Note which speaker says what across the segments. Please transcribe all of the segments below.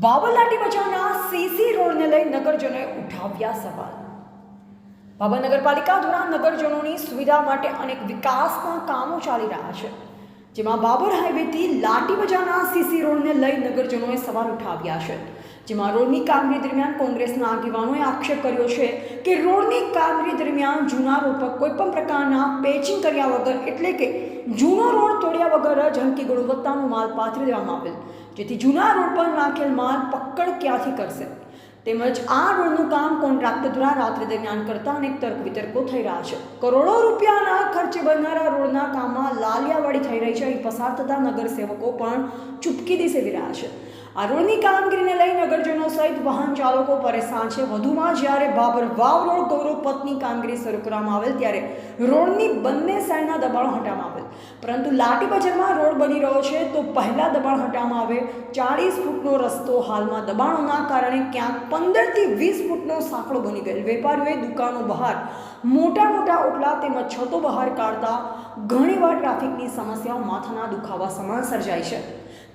Speaker 1: બાબરલાટી બજારના સીસી રોડને લઈ નગરજનોએ ઉઠાવ્યા સવાલ. બાબર નગરપાલિકા દ્વારા નગરજનોની સુવિધા માટે અનેક વિકાસના કામો ચાલી રહ્યા છે, જેમાં બાબર હાઈવેથી લાટી બજારના સીસી રોડને લઈ નગરજનોએ સવાલ ઉઠાવ્યા છે. જેમાં રોડની કામગીરી દરમિયાન કોંગ્રેસના આગેવાનોએ આક્ષેપ કર્યો છે કે રોડની કામગીરી દરમિયાન જૂના રોડ પર કોઈપણ પ્રકારના પેચિંગ કર્યા વગર, એટલે કે જૂનો રોડ તોડ્યા વગર જ હલકી ગુણવત્તાનો માલ પાથરી દેવામાં આવેલ, જેથી જૂના રોડ પર નાખેલ માલ પકડ ક્યાંથી કરશે. તેમજ આ રોડનું કામ કોન્ટ્રાક્ટર દ્વારા રાત્રિ દરમિયાન કરતા અનેક તર્ક વિતર્કો થઈ રહ્યા છે. કરોડો રૂપિયાના ખર્ચે બનનારા રોડના કામમાં લાલિયાવાડી થઈ રહી છે. અહીં પસાર થતા નગરસેવકો પણ ચૂપકીદી સેવી રહ્યા છે. આ રોડની કામગીરીને લઈ નગરજનો સહિત વાહન ચાલકો પરેશાન છે. વધુમાં જ્યારે બાબર વાવ રોડ ગૌરવ પથની કામગીરી શરૂ કરવામાં આવેલ ત્યારે રોડની બંને સાઈડના દબાણો હટાવવામાં આવેલ, પરંતુ લાટી બજારમાં રોડ બની રહ્યો છે તો પહેલા દબાણ હટાવવામાં આવે. 40 ફૂટનો રસ્તો હાલમાં દબાણોના કારણે ક્યાંક 15 થી 20 ફૂટનો સાંકડો બની ગયેલ. વેપારીઓએ દુકાનો બહાર મોટા મોટા ઓટલા તેમજ છતો બહાર કાઢતા ઘણીવાર ટ્રાફિકની સમસ્યાઓ માથાના દુખાવા સમાન સર્જાય છે.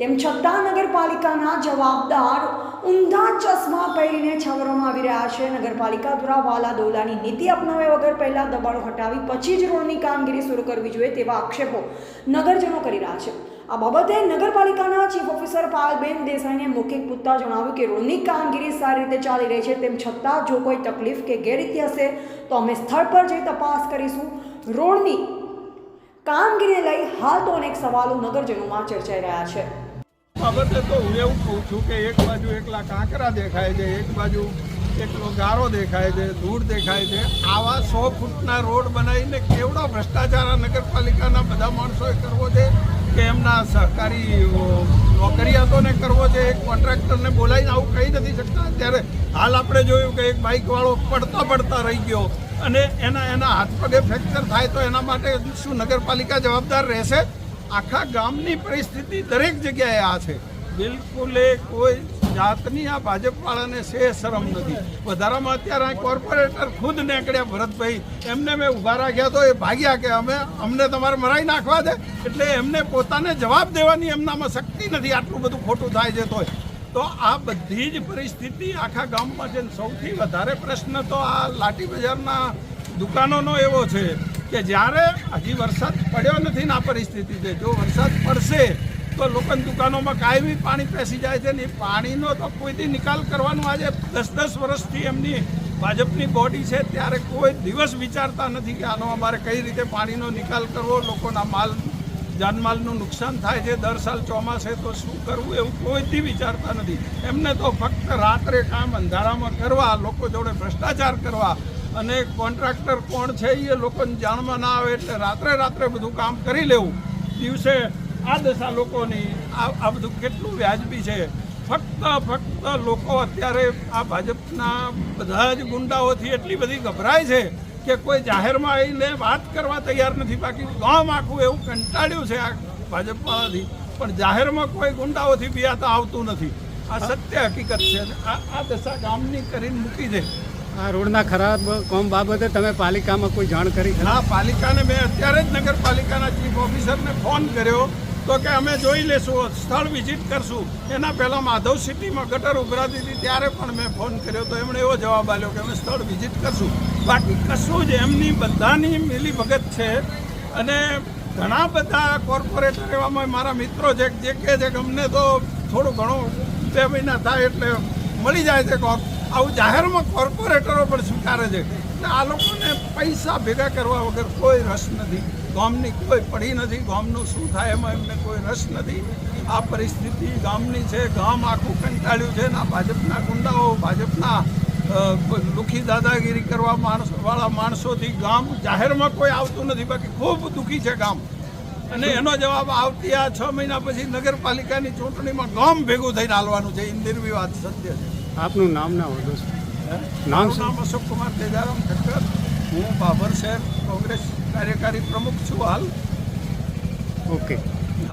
Speaker 1: તેમ છતાં નગરપાલિકાના જવાબદાર ઊંધા ચશ્મા પહેરીને છાવરવામાં આવી રહ્યા છે. નગરપાલિકા દ્વારા વાલા દોલાની નીતિ અપનાવ્યા વગર પહેલા દબાણો હટાવી પછી જ રોડની કામગીરી શરૂ કરવી જોઈએ તેવા આક્ષેપો નગરજનો કરી રહ્યા છે. આ બાબતે નગરપાલિકાના ચીફ ઓફિસર પાયલબેન દેસાઈને મૌખિક પૂછતા જણાવ્યું કે રોડની કામગીરી સારી રીતે ચાલી રહી છે. તેમ છતાં જો કોઈ તકલીફ કે ગેરરીતિ હશે તો અમે સ્થળ પર જઈ તપાસ કરીશું. રોડની કામગીરીને લઈ હાલ તો અનેક સવાલો નગરજનોમાં ચર્ચાઈ રહ્યા છે.
Speaker 2: બાબતે તો હું એવું કહું છું કે એક બાજુ એકલા કાંકરા દેખાય છે, એક બાજુ એકલો ગારો દેખાય છે, ધૂળ દેખાય છે. આવા 100 ફૂટના રોડ બનાવીને કેવડો ભ્રષ્ટાચાર આ નગરપાલિકાના બધા માણસોએ કરવો છે કે એમના સહકારી નોકરિયાતોને કરવો છે. એક કોન્ટ્રાક્ટરને બોલાવીને આવું કહી નથી શકતા. અત્યારે હાલ આપણે જોયું કે એક બાઇકવાળો પડતા રહી ગયો અને એના હાથ પગે ફ્રેક્ચર થાય તો એના માટે શું નગરપાલિકા જવાબદાર રહેશે? આખા ગામની પરિસ્થિતિ દરેક જગ્યાએ આ છે. બિલકુલ કોઈ જાતની આ ભાજપવાળાને શરમ નથી. વધારામાં અત્યારે કોર્પોરેટર ખુદ નીકળ્યા, ભરતભાઈ, એમને મેં ઊભા રાખ્યા તો એ ભાગ્યા કે અમને તમારે મરાઈ નાખવા દે. એટલે એમને પોતાને જવાબ દેવાની એમનામાં શક્તિ નથી. આટલું બધું ખોટું થાય છે તો આ બધી જ પરિસ્થિતિ આખા ગામમાં છે. સૌથી વધારે પ્રશ્ન તો આ લાટી બજારના દુકાનોનો એવો છે કે જ્યારે હજી વરસાદ પડ્યો નથી ને આ પરિસ્થિતિ છે. જો વરસાદ પડશે તો લોકોની દુકાનોમાં કાયમી પાણી પેસી જાય છે ને એ પાણીનો તો કોઈથી નિકાલ કરવાનો આજે 10 વર્ષથી એમની ભાજપની બોડી છે ત્યારે કોઈ દિવસ વિચારતા નથી કે આનો અમારે કઈ રીતે પાણીનો નિકાલ કરવો. લોકોના જાનમાલનું નુકસાન થાય છે. દર સાલ ચોમાસે તો શું કરવું એવું કોઈથી વિચારતા નથી. એમને તો ફક્ત રાત્રે કામ અંધારામાં કરવા, લોકો જોડે ભ્રષ્ટાચાર કરવા અને કોન્ટ્રાક્ટર કોણ છે એ લોકોને જાણમાં ના આવે એટલે રાત્રે બધું કામ કરી લેવું. દિવસે આ દશા લોકોની આ બધું કેટલું વ્યાજબી છે. ફક્ત લોકો અત્યારે આ ભાજપના બધા જ ગુંડાઓથી એટલી બધી ગભરાય છે કે કોઈ જાહેરમાં આવીને વાત કરવા તૈયાર નથી. બાકી ગામ આખું એવું કંટાળ્યું છે આ ભાજપમાંથી, પણ જાહેરમાં કોઈ ગુંડાઓથી બિયાતા આવતું નથી. આ સત્ય હકીકત છે. આ દશા ગામની કરીને મૂકી છે.
Speaker 3: આ રોડના ખરાબ કામ બાબતે તમે પાલિકામાં કોઈ જાણ કરી?
Speaker 2: હા, પાલિકાને મેં અત્યારે જ નગરપાલિકાના ચીફ ઓફિસરને ફોન કર્યો તો કે અમે જોઈ લેશું, સ્થળ વિઝિટ કરશું. એના પહેલાં માધવ સિટીમાં ગટર ઉભરાતી હતી ત્યારે પણ મેં ફોન કર્યો તો એમણે એવો જવાબ આપ્યો કે અમે સ્થળ વિઝિટ કરશું. બાકી કશું જ એમની બધાની મિલીભગત છે. અને ઘણા બધા કોર્પોરેટર એવામાં મારા મિત્રો છે જે કહે છે કે અમને તો થોડું ઘણું 2 મહિના થાય એટલે મળી જાય છે. આવું જાહેરમાં કોર્પોરેટરો પણ સ્વીકારે છે. એટલે આ લોકોને પૈસા ભેગા કરવા વગર કોઈ રસ નથી. ગામની કોઈ પડી નથી. ગામનું શું થાય એમાં એમને કોઈ રસ નથી. આ પરિસ્થિતિ ગામની છે. ગામ આખું કંટાળ્યું છે. આ ભાજપના ગુંડાઓ, ભાજપના લુખી દાદાગીરી કરવા વાળા માણસોથી ગામ જાહેરમાં કોઈ આવતું નથી. બાકી ખૂબ દુઃખી છે ગામ. અને એનો જવાબ આવતી આ 6 મહિના પછી નગરપાલિકાની ચૂંટણીમાં ગામ ભેગું થઈને હાલવાનું છે. એ નિર્વિવાદ સત્ય છે.
Speaker 3: આપનું નામ ના હોદો છે?
Speaker 2: નામ અશોક કુમાર તેજારામ ઠક્કર. હું બાબર શહેર કોંગ્રેસ કાર્યકારી પ્રમુખ છું હાલ.
Speaker 3: ઓકે.